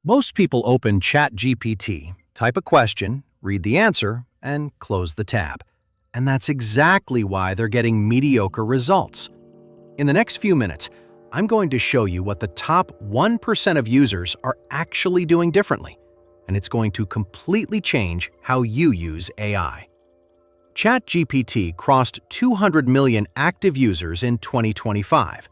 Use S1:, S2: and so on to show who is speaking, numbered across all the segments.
S1: Most people open ChatGPT, type a question, read the answer, and close the tab. And that's exactly why they're getting mediocre results. In the next few minutes, I'm going to show you what the top 1% of users are actually doing differently, and it's going to completely change how you use AI. ChatGPT crossed 200 million active users in 2025.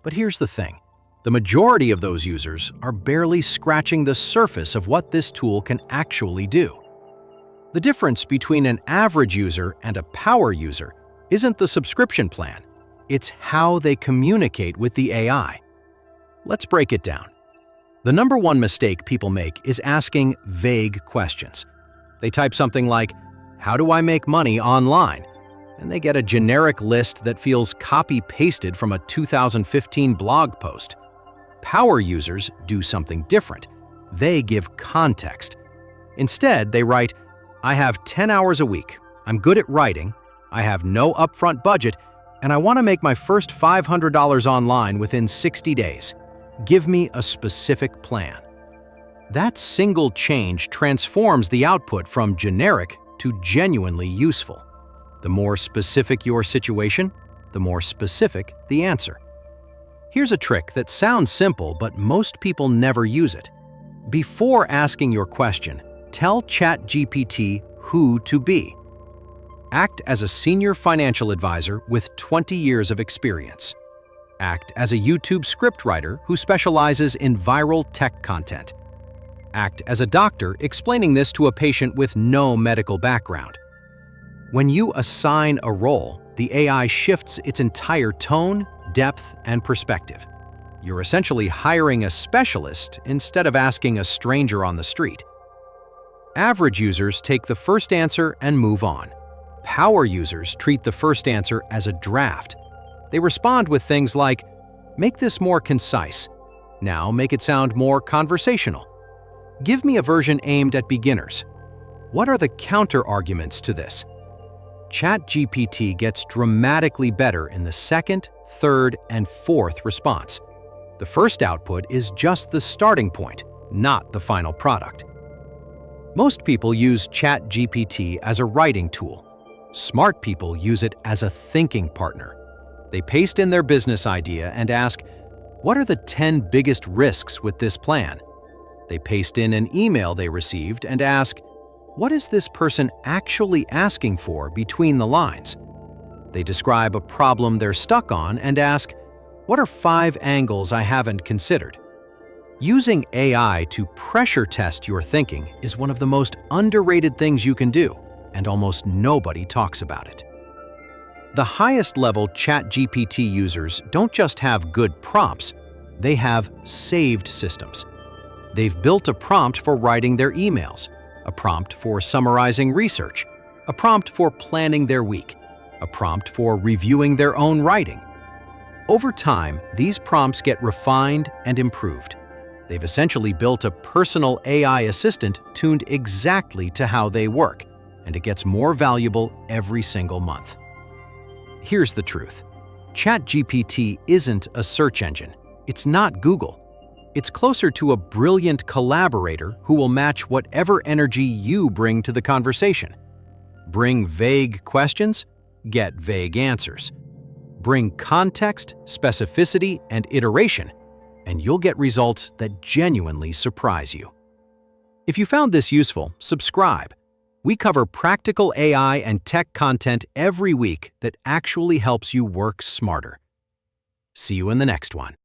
S1: But here's the thing. The majority of those users are barely scratching the surface of what this tool can actually do. The difference between an average user and a power user isn't the subscription plan, it's how they communicate with the AI. Let's break it down. The number one mistake people make is asking vague questions. They type something like, "How do I make money online?" And they get a generic list that feels copy-pasted from a 2015 blog post. Power users do something different. They give context. Instead, they write, "I have 10 hours a week, I'm good at writing, I have no upfront budget, and I want to make my first $500 online within 60 days. Give me a specific plan." That single change transforms the output from generic to genuinely useful. The more specific your situation, the more specific the answer. Here's a trick that sounds simple, but most people never use it. Before asking your question, tell ChatGPT who to be. Act as a senior financial advisor with 20 years of experience. Act as a YouTube scriptwriter who specializes in viral tech content. Act as a doctor explaining this to a patient with no medical background. When you assign a role, the AI shifts its entire tone, depth, and perspective. You're essentially hiring a specialist instead of asking a stranger on the street. Average users take the first answer and move on. Power users treat the first answer as a draft. They respond with things like, "Make this more concise. Now make it sound more conversational. Give me a version aimed at beginners. What are the counter-arguments to this?" ChatGPT gets dramatically better in the second, third, and fourth response. The first output is just the starting point, not the final product. Most people use ChatGPT as a writing tool. Smart people use it as a thinking partner. They paste in their business idea and ask, "What are the 10 biggest risks with this plan?" They paste in an email they received and ask, "What is this person actually asking for between the lines?" They describe a problem they're stuck on and ask, "What are 5 angles I haven't considered?" Using AI to pressure test your thinking is one of the most underrated things you can do, and almost nobody talks about it. The highest level ChatGPT users don't just have good prompts, they have saved systems. They've built a prompt for writing their emails, a prompt for summarizing research, a prompt for planning their week, a prompt for reviewing their own writing. Over time, these prompts get refined and improved. They've essentially built a personal AI assistant tuned exactly to how they work, and it gets more valuable every single month. Here's the truth. ChatGPT isn't a search engine. It's not Google. It's closer to a brilliant collaborator who will match whatever energy you bring to the conversation. Bring vague questions, get vague answers. Bring context, specificity, and iteration, and you'll get results that genuinely surprise you. If you found this useful, subscribe. We cover practical AI and tech content every week that actually helps you work smarter. See you in the next one.